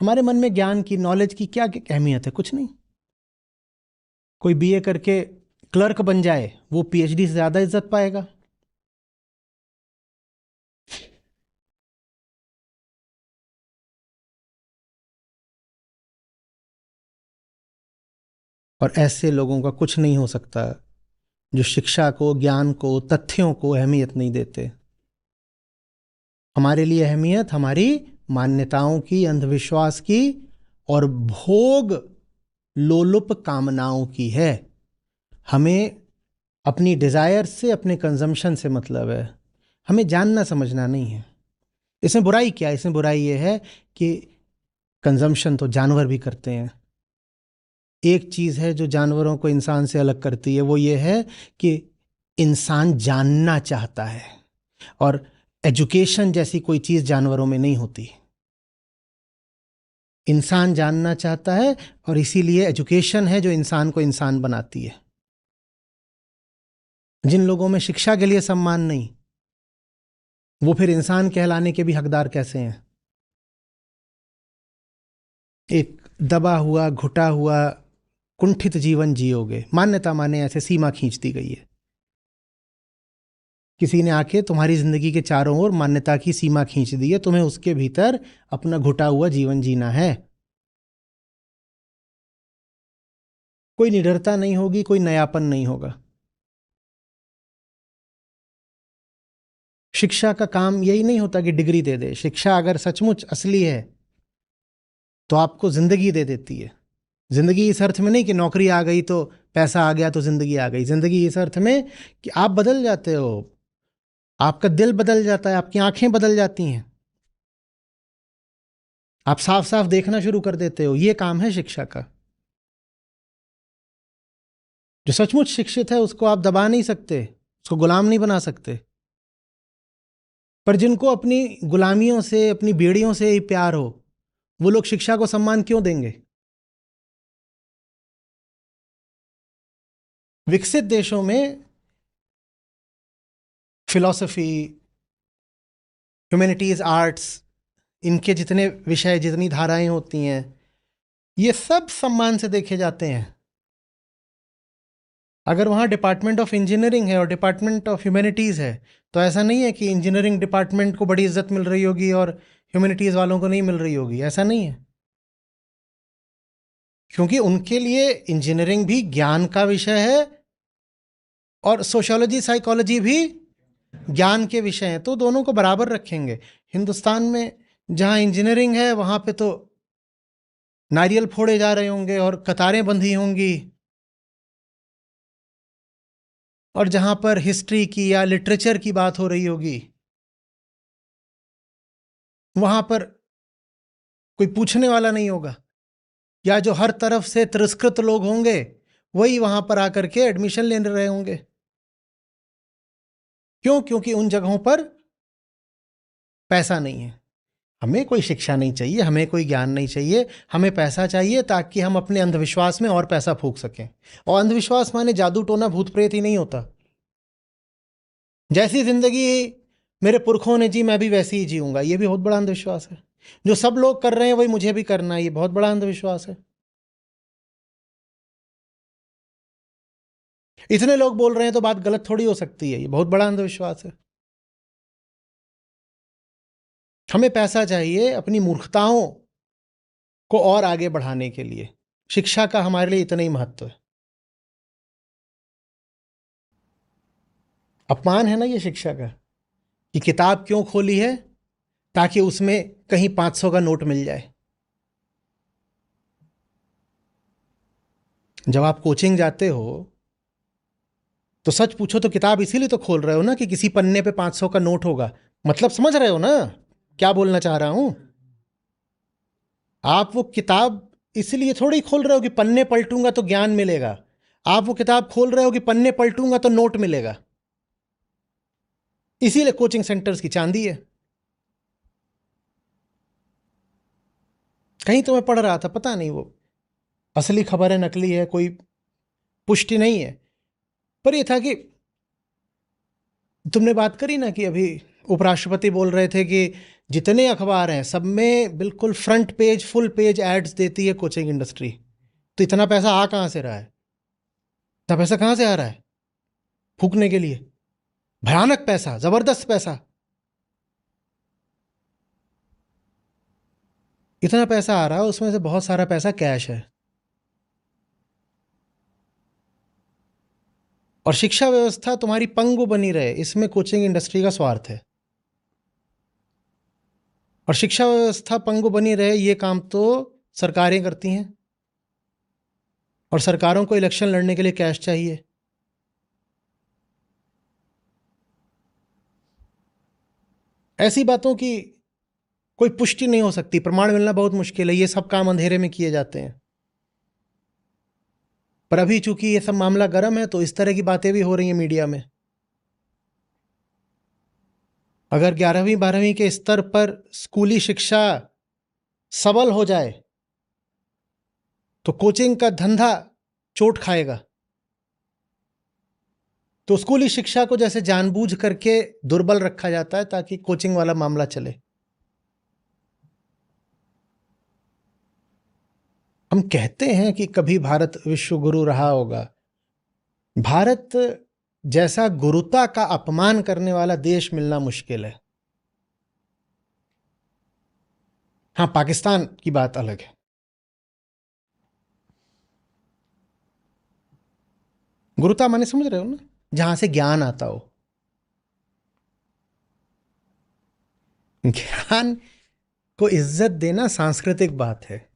हमारे मन में ज्ञान की, नॉलेज की क्या अहमियत है? कुछ नहीं। कोई बीए करके क्लर्क बन जाए, वो पीएचडी से ज्यादा इज्जत पाएगा। और ऐसे लोगों का कुछ नहीं हो सकता जो शिक्षा को, ज्ञान को, तथ्यों को अहमियत नहीं देते। हमारे लिए अहमियत हमारी मान्यताओं की, अंधविश्वास की और भोग लोलुप कामनाओं की है। हमें अपनी डिजायर से, अपने कंजम्पशन से मतलब है। हमें जानना समझना नहीं है। इसमें बुराई क्या है? इसमें बुराई ये है कि कंजम्पशन तो जानवर भी करते हैं। एक चीज है जो जानवरों को इंसान से अलग करती है, वो ये है कि इंसान जानना चाहता है, और एजुकेशन जैसी कोई चीज जानवरों में नहीं होती। इंसान जानना चाहता है और इसीलिए एजुकेशन है जो इंसान को इंसान बनाती है। जिन लोगों में शिक्षा के लिए सम्मान नहीं, वो फिर इंसान कहलाने के भी हकदार कैसे हैं? एक दबा हुआ, घुटा हुआ, कुंठित जीवन जियोगे, मान्यता माने ऐसे सीमा खींच दी गई है। किसी ने आके तुम्हारी जिंदगी के चारों ओर मान्यता की सीमा खींच दी है, तुम्हें उसके भीतर अपना घुटा हुआ जीवन जीना है। कोई निडरता नहीं होगी, कोई नयापन नहीं होगा। शिक्षा का काम यही नहीं होता कि डिग्री दे दे। शिक्षा अगर सचमुच असली है तो आपको जिंदगी दे देती है। जिंदगी इस अर्थ में नहीं कि नौकरी आ गई तो पैसा आ गया तो जिंदगी आ गई। जिंदगी इस अर्थ में कि आप बदल जाते हो, आपका दिल बदल जाता है, आपकी आंखें बदल जाती हैं, आप साफ साफ देखना शुरू कर देते हो। ये काम है शिक्षा का। जो सचमुच शिक्षित है उसको आप दबा नहीं सकते, उसको गुलाम नहीं बना सकते। पर जिनको अपनी गुलामियों से, अपनी बेड़ियों से ही प्यार हो, वो लोग शिक्षा को सम्मान क्यों देंगे? विकसित देशों में फिलॉसफी, ह्यूमैनिटीज, आर्ट्स, इनके जितने विषय, जितनी धाराएं होती हैं, ये सब सम्मान से देखे जाते हैं। अगर वहाँ डिपार्टमेंट ऑफ इंजीनियरिंग है और डिपार्टमेंट ऑफ ह्यूमैनिटीज़ है, तो ऐसा नहीं है कि इंजीनियरिंग डिपार्टमेंट को बड़ी इज्जत मिल रही होगी और ह्यूमैनिटीज़ वालों को नहीं मिल रही होगी। ऐसा नहीं है, क्योंकि उनके लिए इंजीनियरिंग भी ज्ञान का विषय है और सोशियोलॉजी, साइकोलॉजी भी ज्ञान के विषय हैं, तो दोनों को बराबर रखेंगे। हिंदुस्तान में जहाँ इंजीनियरिंग है वहाँ पे तो नारियल फोड़े जा रहे होंगे और कतारें बंधी होंगी, और जहाँ पर हिस्ट्री की या लिटरेचर की बात हो रही होगी वहाँ पर कोई पूछने वाला नहीं होगा, या जो हर तरफ से तिरस्कृत लोग होंगे वही वहाँ पर आकर के एडमिशन ले रहे होंगे। क्यों? क्योंकि उन जगहों पर पैसा नहीं है। हमें कोई शिक्षा नहीं चाहिए, हमें कोई ज्ञान नहीं चाहिए, हमें पैसा चाहिए ताकि हम अपने अंधविश्वास में और पैसा फूंक सकें। और अंधविश्वास माने जादू टोना भूत प्रेत ही नहीं होता। जैसी जिंदगी मेरे पुरखों ने जी मैं भी वैसी ही जीऊंगा, ये भी बहुत बड़ा अंधविश्वास है। जो सब लोग कर रहे हैं वही मुझे भी करना है, ये बहुत बड़ा अंधविश्वास है। इतने लोग बोल रहे हैं तो बात गलत थोड़ी हो सकती है, ये बहुत बड़ा अंधविश्वास है। हमें पैसा चाहिए अपनी मूर्खताओं को और आगे बढ़ाने के लिए। शिक्षा का हमारे लिए इतना ही महत्व है। अपमान है ना ये शिक्षा का, कि किताब क्यों खोली है? ताकि उसमें कहीं 500 का नोट मिल जाए। जब आप कोचिंग जाते हो तो सच पूछो तो किताब इसीलिए तो खोल रहे हो ना कि किसी पन्ने पे 500 का नोट होगा। मतलब समझ रहे हो ना क्या बोलना चाह रहा हूं? आप वो किताब इसलिए थोड़ी खोल रहे हो कि पन्ने पलटूंगा तो ज्ञान मिलेगा। आप वो किताब खोल रहे हो कि पन्ने पलटूंगा तो नोट मिलेगा। इसीलिए कोचिंग सेंटर्स की चांदी है। कहीं तो मैं पढ़ रहा था, पता नहीं वो असली खबर है नकली है, कोई पुष्टि नहीं है, पर यह था कि तुमने बात करी ना कि अभी उपराष्ट्रपति बोल रहे थे कि जितने अखबार हैं सब में बिल्कुल front page, full page ads देती है कोचिंग इंडस्ट्री। तो इतना पैसा आ कहाँ से रहा है? इतना पैसा कहाँ से आ रहा है फूकने के लिए? भयानक पैसा, जबरदस्त पैसा। इतना पैसा आ रहा है, उसमें से बहुत सारा पैसा कैश है। और शिक्षा व्यवस्था तुम्हारी पंगु बनी रहे, इसमें कोचिंग इंडस्ट्री का स्वार्थ है। और शिक्षा व्यवस्था पंगु बनी रहे ये काम तो सरकारें करती हैं, और सरकारों को इलेक्शन लड़ने के लिए कैश चाहिए। ऐसी बातों की कोई पुष्टि नहीं हो सकती, प्रमाण मिलना बहुत मुश्किल है। ये सब काम अंधेरे में किए जाते हैं। पर अभी चूंकि ये सब मामला गर्म है तो इस तरह की बातें भी हो रही हैं मीडिया में। अगर 11वीं 12वीं के स्तर पर स्कूली शिक्षा सबल हो जाए तो कोचिंग का धंधा चोट खाएगा। तो स्कूली शिक्षा को जैसे जानबूझ करके दुर्बल रखा जाता है ताकि कोचिंग वाला मामला चले। हम कहते हैं कि कभी भारत विश्व गुरु रहा होगा। भारत जैसा गुरुता का अपमान करने वाला देश मिलना मुश्किल है। हाँ, पाकिस्तान की बात अलग है। गुरुता माने समझ रहे हो ना, जहां से ज्ञान आता हो। ज्ञान को इज्जत देना सांस्कृतिक बात है।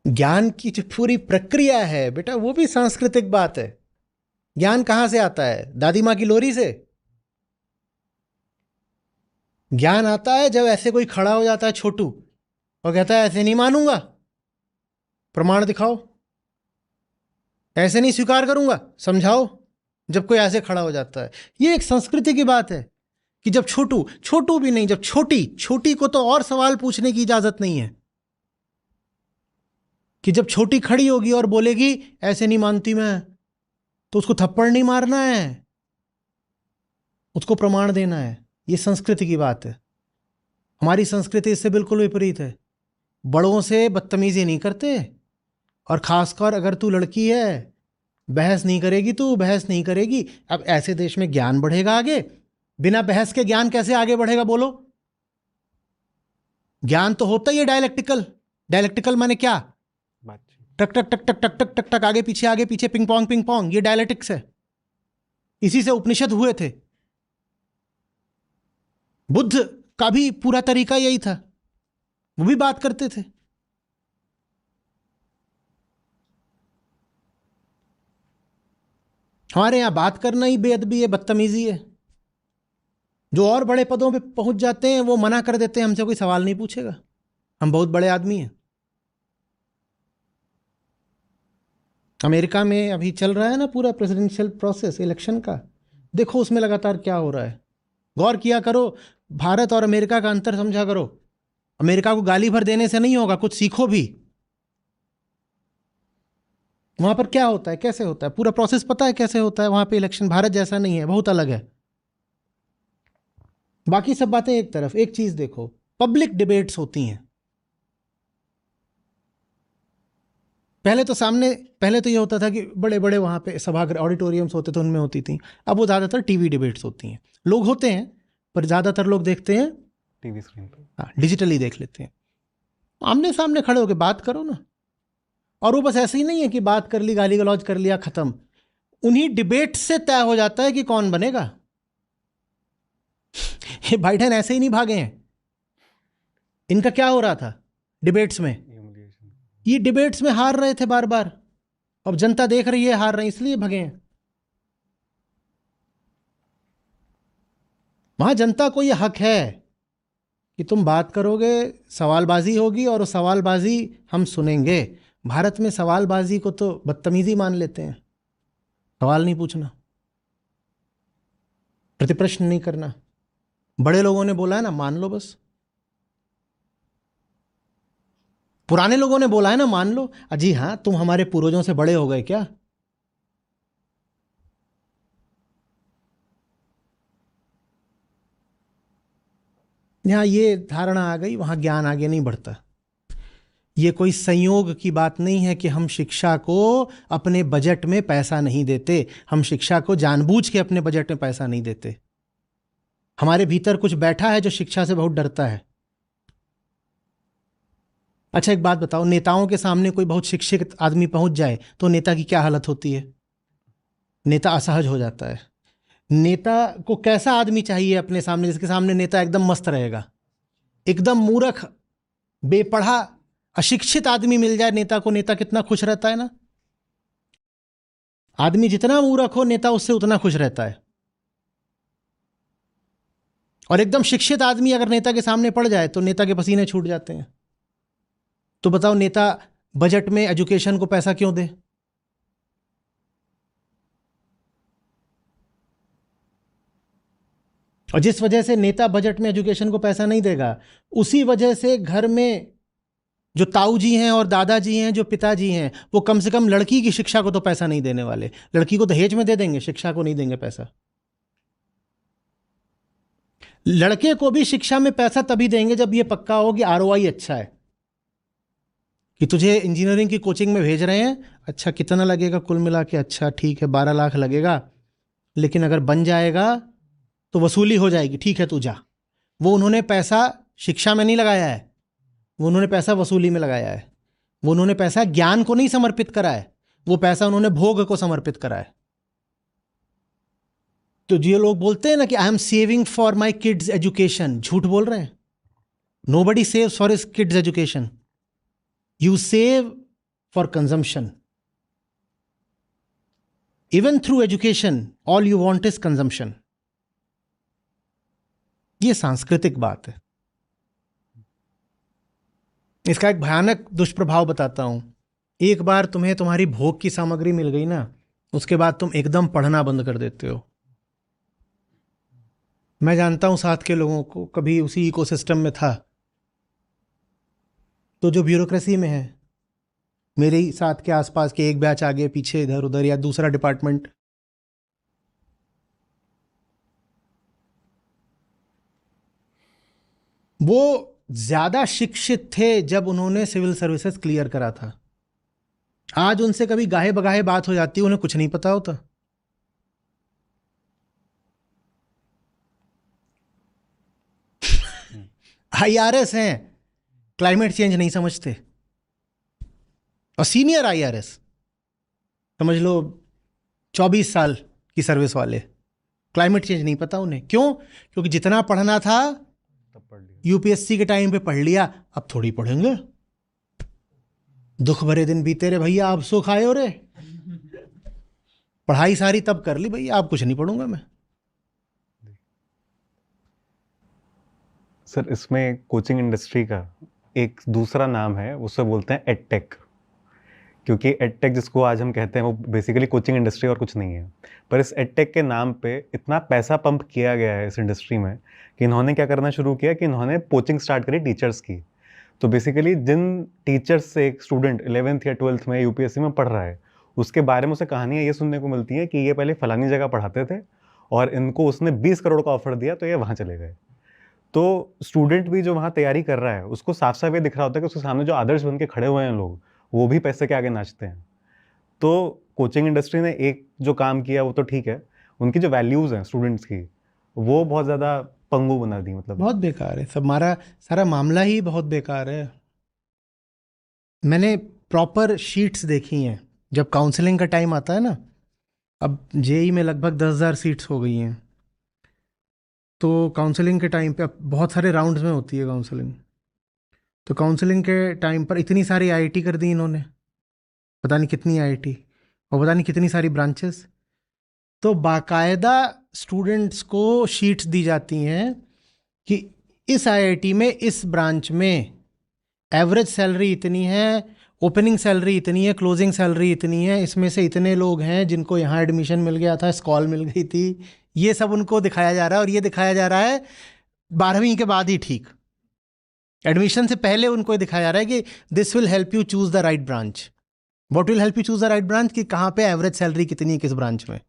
ज्ञान की जो पूरी प्रक्रिया है बेटा, वो भी सांस्कृतिक बात है। ज्ञान कहां से आता है? दादी माँ की लोरी से? ज्ञान आता है जब ऐसे कोई खड़ा हो जाता है छोटू और कहता है ऐसे नहीं मानूंगा, प्रमाण दिखाओ, ऐसे नहीं स्वीकार करूंगा, समझाओ। जब कोई ऐसे खड़ा हो जाता है, ये एक संस्कृति की बात है कि जब छोटू छोटू भी नहीं, जब छोटी छोटी को तो और सवाल पूछने की इजाजत नहीं है, कि जब छोटी खड़ी होगी और बोलेगी ऐसे नहीं मानती मैं, तो उसको थप्पड़ नहीं मारना है, उसको प्रमाण देना है। ये संस्कृति की बात है। हमारी संस्कृति इससे बिल्कुल विपरीत है। बड़ों से बदतमीजी नहीं करते, और खासकर अगर तू लड़की है, बहस नहीं करेगी, तू बहस नहीं करेगी। अब ऐसे देश में ज्ञान बढ़ेगा आगे? बिना बहस के ज्ञान कैसे आगे बढ़ेगा बोलो? ज्ञान तो होता ही है डायलेक्टिकल। डायलेक्टिकल माने क्या? टक टक टक टक टक टक टक टक, आगे पीछे, पिंग पोंग, ये डायलेक्टिक्स है। इसी से उपनिषद हुए थे। बुद्ध का भी पूरा तरीका यही था, वो भी बात करते थे। हमारे यहां बात करना ही बेअदबी है, बदतमीजी है। जो और बड़े पदों पे पहुंच जाते हैं वो मना कर देते हैं, हमसे कोई सवाल नहीं पूछेगा, हम बहुत बड़े आदमी हैं। अमेरिका में अभी चल रहा है ना पूरा प्रेसिडेंशियल प्रोसेस इलेक्शन का, देखो उसमें लगातार क्या हो रहा है। गौर किया करो, भारत और अमेरिका का अंतर समझा करो। अमेरिका को गाली भर देने से नहीं होगा, कुछ सीखो भी। वहां पर क्या होता है, कैसे होता है, पूरा प्रोसेस पता है कैसे होता है वहां पे इलेक्शन। भारत जैसा नहीं है, बहुत अलग है। बाकी सब बातें एक तरफ, एक चीज देखो, पब्लिक डिबेट्स होती हैं। पहले तो ये होता था कि बड़े बड़े वहां पे सभागृह ऑडिटोरियम्स होते थे, उनमें होती थी। अब वो ज्यादातर टीवी डिबेट्स होती हैं। लोग होते हैं पर ज्यादातर लोग देखते हैं टीवी स्क्रीन पे। हाँ, डिजिटली देख लेते हैं। आमने सामने खड़े होकर बात करो ना। और वो बस ऐसे ही नहीं है कि बात कर ली, गाली गलौज कर लिया, खत्म। उन्हीं डिबेट से तय हो जाता है कि कौन बनेगा। ये बाइडेन ऐसे ही नहीं भागे हैं। इनका क्या हो रहा था डिबेट्स में? ये डिबेट्स में हार रहे थे बार बार, अब जनता देख रही है हार रहे हैं, इसलिए भगे हैं। वहां जनता को यह हक है कि तुम बात करोगे, सवालबाजी होगी और सवालबाजी हम सुनेंगे। भारत में सवालबाजी को तो बदतमीजी मान लेते हैं। सवाल नहीं पूछना, प्रतिप्रश्न नहीं करना। बड़े लोगों ने बोला है ना, मान लो बस। पुराने लोगों ने बोला है ना, मान लो। अजी हाँ, तुम हमारे पूर्वजों से बड़े हो गए क्या? यहां ये धारणा आ गई, वहां ज्ञान आगे नहीं बढ़ता। ये कोई संयोग की बात नहीं है कि हम शिक्षा को अपने बजट में पैसा नहीं देते। हम शिक्षा को जानबूझ के अपने बजट में पैसा नहीं देते। हमारे भीतर कुछ बैठा है जो शिक्षा से बहुत डरता है। अच्छा एक बात बताओ, नेताओं के सामने कोई बहुत शिक्षित आदमी पहुंच जाए तो नेता की क्या हालत होती है? नेता असहज हो जाता है। नेता को कैसा आदमी चाहिए अपने सामने, जिसके सामने नेता एकदम मस्त रहेगा? एकदम मूर्ख, बेपढ़ा, अशिक्षित आदमी मिल जाए नेता को, नेता कितना खुश रहता है ना। आदमी जितना मूर्ख हो, नेता उससे उतना खुश रहता है। और एकदम शिक्षित आदमी अगर नेता के सामने पड़ जाए तो नेता के पसीने छूट जाते हैं। तो बताओ, नेता बजट में एजुकेशन को पैसा क्यों दे? और जिस वजह से नेता बजट में एजुकेशन को पैसा नहीं देगा, उसी वजह से घर में जो ताऊ जी हैं और दादाजी हैं, जो पिताजी हैं, वो कम से कम लड़की की शिक्षा को तो पैसा नहीं देने वाले। लड़की को दहेज में दे देंगे, शिक्षा को नहीं देंगे पैसा। लड़के को भी शिक्षा में पैसा तभी देंगे जब ये पक्का हो कि आरओआई अच्छा है, कि तुझे इंजीनियरिंग की कोचिंग में भेज रहे हैं। अच्छा कितना लगेगा कुल मिला के? अच्छा ठीक है 12 लाख लगेगा, लेकिन अगर बन जाएगा तो वसूली हो जाएगी। ठीक है तू जा। वो उन्होंने पैसा शिक्षा में नहीं लगाया है, वो उन्होंने पैसा वसूली में लगाया है। वो उन्होंने पैसा ज्ञान को नहीं समर्पित करा है, वो पैसा उन्होंने भोग को समर्पित करा है। तो जो लोग बोलते हैं ना कि I am saving for my kids education, झूठ बोल रहे हैं। Nobody saves for his kids education, you save for consumption. Even through education all you want is consumption. ये सांस्कृतिक बात है। इसका एक भयानक दुष्प्रभाव बताता हूं। एक बार तुम्हें तुम्हारी भोग की सामग्री मिल गई ना, उसके बाद तुम एकदम पढ़ना बंद कर देते हो। मैं जानता हूँ साथ के लोगों को, कभी उसी इकोसिस्टम में था। तो जो ब्यूरोक्रेसी में है, मेरे ही साथ के आसपास के एक बैच आगे पीछे इधर उधर या दूसरा डिपार्टमेंट, वो ज्यादा शिक्षित थे जब उन्होंने सिविल सर्विसेज क्लियर करा था। आज उनसे कभी गाहे बगाहे बात हो जाती है, उन्हें कुछ नहीं पता होता। आईआरएस हैं, क्लाइमेट चेंज नहीं समझते। और सीनियर आईआरएस समझ लो 24 साल की सर्विस वाले, क्लाइमेट चेंज नहीं पता उन्हें। क्यों? क्योंकि जितना पढ़ना था तब पढ़ लिया। यूपीएससी के टाइम पे पढ़ लिया, अब थोड़ी पढ़ेंगे। दुख भरे दिन बीते रे भैया, आप सुख आए हो रे। पढ़ाई सारी तब कर ली भैया, आप कुछ नहीं पढ़ूंगा मैं। सर, इसमें कोचिंग इंडस्ट्री का एक दूसरा नाम है, उससे बोलते हैं एडटेक। क्योंकि एडटेक जिसको आज हम कहते हैं वो बेसिकली कोचिंग इंडस्ट्री और कुछ नहीं है। पर इस एडटेक के नाम पे इतना पैसा पंप किया गया है इस इंडस्ट्री में कि इन्होंने क्या करना शुरू किया कि इन्होंने कोचिंग स्टार्ट करी टीचर्स की। तो बेसिकली जिन टीचर्स से एक स्टूडेंट 11th या 12th में यूपीएससी में पढ़ रहा है, उसके बारे में उसे कहानियाँ ये सुनने को मिलती हैं कि ये पहले फलानी जगह पढ़ाते थे और इनको उसने 20 करोड़ का ऑफर दिया तो ये वहाँ चले गए। तो स्टूडेंट भी जो वहाँ तैयारी कर रहा है उसको साफ साफ ये दिख रहा होता है कि उसके सामने जो आदर्श बन के खड़े हुए हैं लोग, वो भी पैसे के आगे नाचते हैं। तो कोचिंग इंडस्ट्री ने एक जो काम किया वो तो ठीक है, उनकी जो वैल्यूज़ हैं स्टूडेंट्स की वो बहुत ज़्यादा पंगु बना दी। मतलब बहुत बेकार है सब, हमारा सारा मामला ही बहुत बेकार है। मैंने प्रॉपर शीट्स देखी हैं जब काउंसलिंग का टाइम आता है ना। अब जेई में लगभग 10,000 सीट्स हो गई हैं, तो काउंसलिंग के टाइम पे अब बहुत सारे राउंड्स में होती है काउंसलिंग। तो काउंसलिंग के टाइम पर इतनी सारी आईआईटी कर दी इन्होंने, पता नहीं कितनी आईआईटी और पता नहीं कितनी सारी ब्रांचेस। तो बाकायदा स्टूडेंट्स को शीट्स दी जाती हैं कि इस आईआईटी में इस ब्रांच में एवरेज सैलरी इतनी है, ओपनिंग सैलरी इतनी है, क्लोजिंग सैलरी इतनी है, इसमें से इतने लोग हैं जिनको यहाँ एडमिशन मिल गया था, स्कॉल मिल गई थी। ये सब उनको दिखाया जा रहा है, और ये दिखाया जा रहा है 12वीं के बाद ही। ठीक, एडमिशन से पहले उनको ये दिखाया जा रहा है कि this will help you choose the right branch. What will help you choose the right branch, कि कहाँ पे एवरेज सैलरी कितनी है किस ब्रांच में।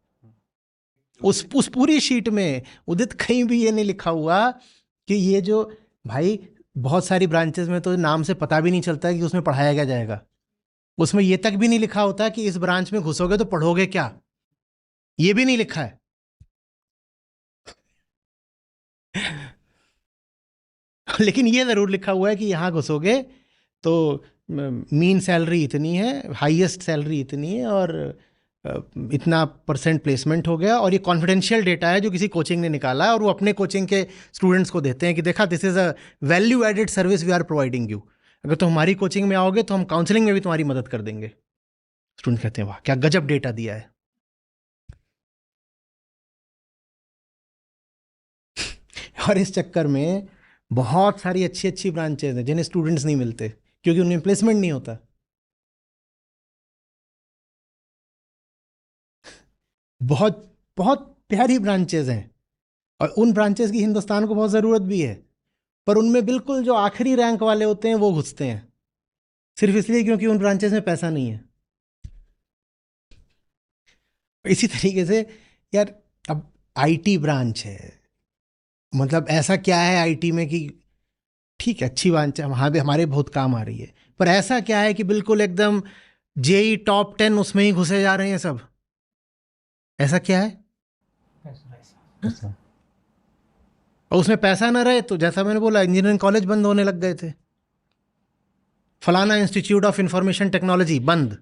उस पूरी शीट में उदित कहीं भी ये नहीं लिखा हुआ कि ये जो भाई बहुत सारी ब्रांचेस में तो नाम से पता भी नहीं चलता है कि उसमें पढ़ाया क्या जाएगा। उसमें ये तक भी नहीं लिखा होता कि इस ब्रांच में घुसोगे तो पढ़ोगे क्या, ये भी नहीं लिखा है। लेकिन ये ज़रूर लिखा हुआ है कि यहाँ घुसोगे तो मीन सैलरी इतनी है, हाईएस्ट सैलरी इतनी है, और इतना परसेंट प्लेसमेंट हो गया। और ये कॉन्फिडेंशियल डेटा है जो किसी कोचिंग ने निकाला है, और वो अपने कोचिंग के स्टूडेंट्स को देते हैं कि देखा, this is a value added service we are providing you. अगर तुम हमारी कोचिंग में आओगे तो हम काउंसलिंग में भी तुम्हारी मदद कर देंगे। स्टूडेंट कहते हैं वाह क्या गजब डेटा दिया है। और इस चक्कर में बहुत सारी अच्छी अच्छी ब्रांचेज हैं जिन्हें स्टूडेंट्स नहीं मिलते क्योंकि उनमें प्लेसमेंट नहीं होता। बहुत बहुत प्यारी ब्रांचेज हैं, और उन ब्रांचेज की हिंदुस्तान को बहुत ज़रूरत भी है, पर उनमें बिल्कुल जो आखिरी रैंक वाले होते हैं वो घुसते हैं, सिर्फ इसलिए क्योंकि उन ब्रांचेज में पैसा नहीं है। इसी तरीके से यार, अब आईटी ब्रांच है, मतलब ऐसा क्या है आईटी में कि ठीक है अच्छी ब्रांच है, वहाँ भी हमारे बहुत काम आ रही है, पर ऐसा क्या है कि बिल्कुल एकदम जेई टॉप 10 उसमें ही घुसे जा रहे हैं सब। ऐसा क्या है? और उसमें पैसा ना रहे तो जैसा मैंने बोला, इंजीनियरिंग कॉलेज बंद होने लग गए थे। फलाना इंस्टीट्यूट ऑफ इंफॉर्मेशन टेक्नोलॉजी बंद,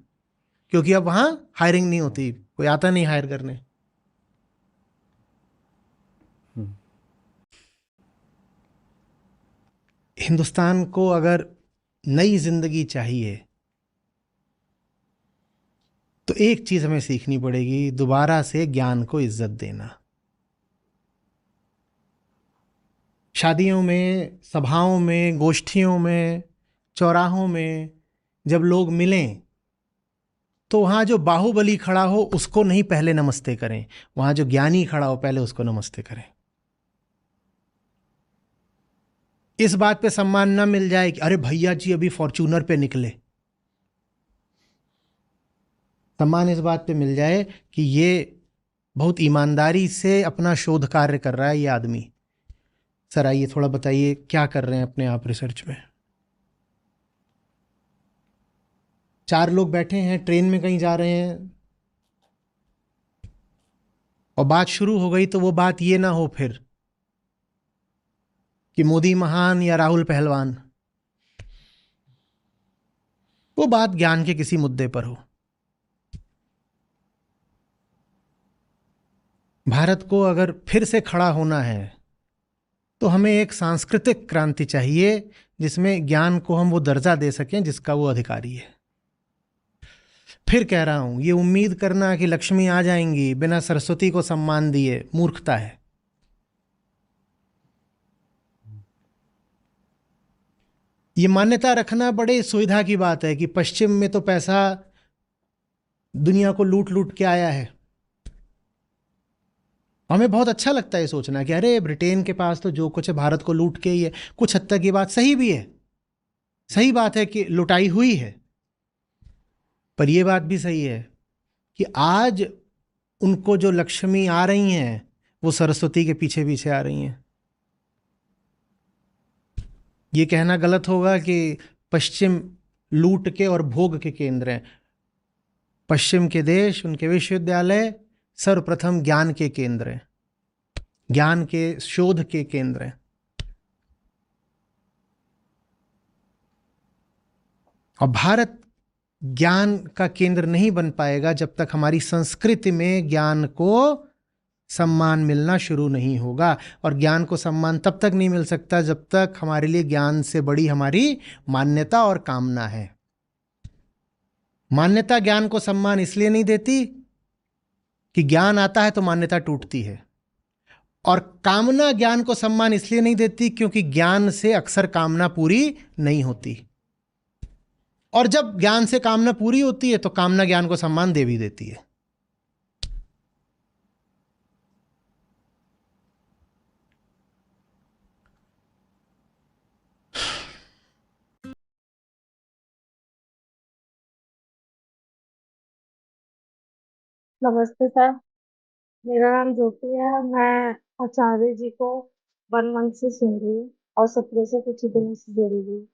क्योंकि अब वहाँ हायरिंग नहीं होती, कोई आता नहीं हायर करने। हिंदुस्तान को अगर नई जिंदगी चाहिए तो एक चीज हमें सीखनी पड़ेगी, दोबारा से ज्ञान को इज्जत देना। शादियों में, सभाओं में, गोष्ठियों में, चौराहों में जब लोग मिलें तो वहाँ जो बाहुबली खड़ा हो उसको नहीं पहले नमस्ते करें, वहाँ जो ज्ञानी खड़ा हो पहले उसको नमस्ते करें। इस बात पे सम्मान ना मिल जाए कि अरे भैया जी अभी फॉर्च्यूनर पे निकले। सम्मान इस बात पे मिल जाए कि ये बहुत ईमानदारी से अपना शोध कार्य कर रहा है ये आदमी। सर आइए थोड़ा बताइए क्या कर रहे हैं अपने आप रिसर्च में। 4 लोग बैठे हैं ट्रेन में कहीं जा रहे हैं और बात शुरू हो गई तो वो बात ये ना हो फिर कि मोदी महान या राहुल पहलवान, वो बात ज्ञान के किसी मुद्दे पर हो। भारत को अगर फिर से खड़ा होना है तो हमें एक सांस्कृतिक क्रांति चाहिए जिसमें ज्ञान को हम वो दर्जा दे सकें जिसका वो अधिकारी है। फिर कह रहा हूं, ये उम्मीद करना कि लक्ष्मी आ जाएंगी बिना सरस्वती को सम्मान दिए मूर्खता है। ये मान्यता रखना बड़े सुविधा की बात है कि पश्चिम में तो पैसा दुनिया को लूट लूट के आया है। हमें बहुत अच्छा लगता है सोचना कि अरे ब्रिटेन के पास तो जो कुछ है भारत को लूट के ही है। कुछ हद तक ये बात सही भी है, सही बात है कि लुटाई हुई है, पर यह बात भी सही है कि आज उनको जो लक्ष्मी आ रही हैं वो सरस्वती के पीछे पीछे आ रही हैं। ये कहना गलत होगा कि पश्चिम लूट के और भोग के केंद्र हैं। पश्चिम के देश, उनके विश्वविद्यालय सर्वप्रथम ज्ञान के केंद्र हैं, ज्ञान के शोध के केंद्र हैं। और भारत ज्ञान का केंद्र नहीं बन पाएगा जब तक हमारी संस्कृति में ज्ञान को सम्मान मिलना शुरू नहीं होगा। और ज्ञान को सम्मान तब तक नहीं मिल सकता जब तक हमारे लिए ज्ञान से बड़ी हमारी मान्यता और कामना है। मान्यता ज्ञान को सम्मान इसलिए नहीं देती कि ज्ञान आता है तो मान्यता टूटती है, और कामना ज्ञान को सम्मान इसलिए नहीं देती क्योंकि ज्ञान से अक्सर कामना पूरी नहीं होती। और जब ज्ञान से कामना पूरी होती है तो कामना ज्ञान को सम्मान दे भी देती है। नमस्ते सर। मेरा नाम ज्योति है। मैं आचार्य जी को 1 मंथ से सुन रही हूँ और सत्र से कुछ ही दिनों से जुड़ी हुई हूँ।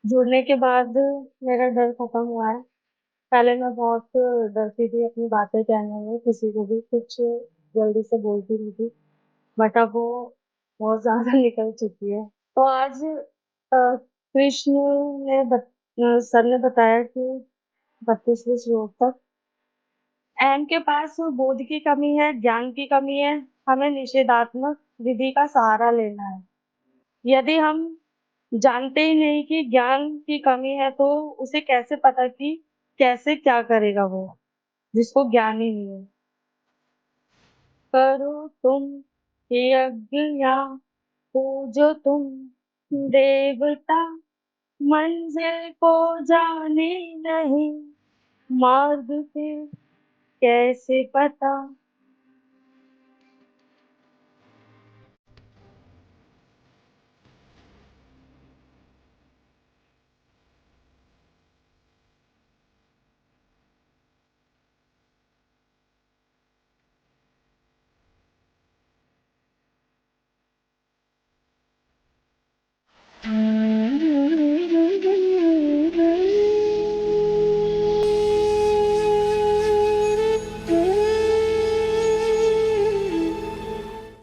जुड़ने के बाद मेरा डर खत्म हुआ है। पहले मैं बहुत डरती थी अपनी बातें कहने में, किसी को भी कुछ जल्दी से बोलती नहीं थी, बट अब वो बहुत ज्यादा निकल चुकी है। तो आज कृष्ण सर ने बताया कि 32वें श्लोक तक एम के पास बोध की कमी है, ज्ञान की कमी है। हमें निषेधात्मक विधि का सहारा लेना है। यदि हम जानते ही नहीं कि ज्ञान की कमी है तो उसे कैसे पता कि कैसे क्या करेगा वो जिसको ज्ञान ही नहीं है। करो तुम यज्ञ या पूजो तुम देवता, मंजिल को जाने नहीं, मार्ग फिर कैसे पता।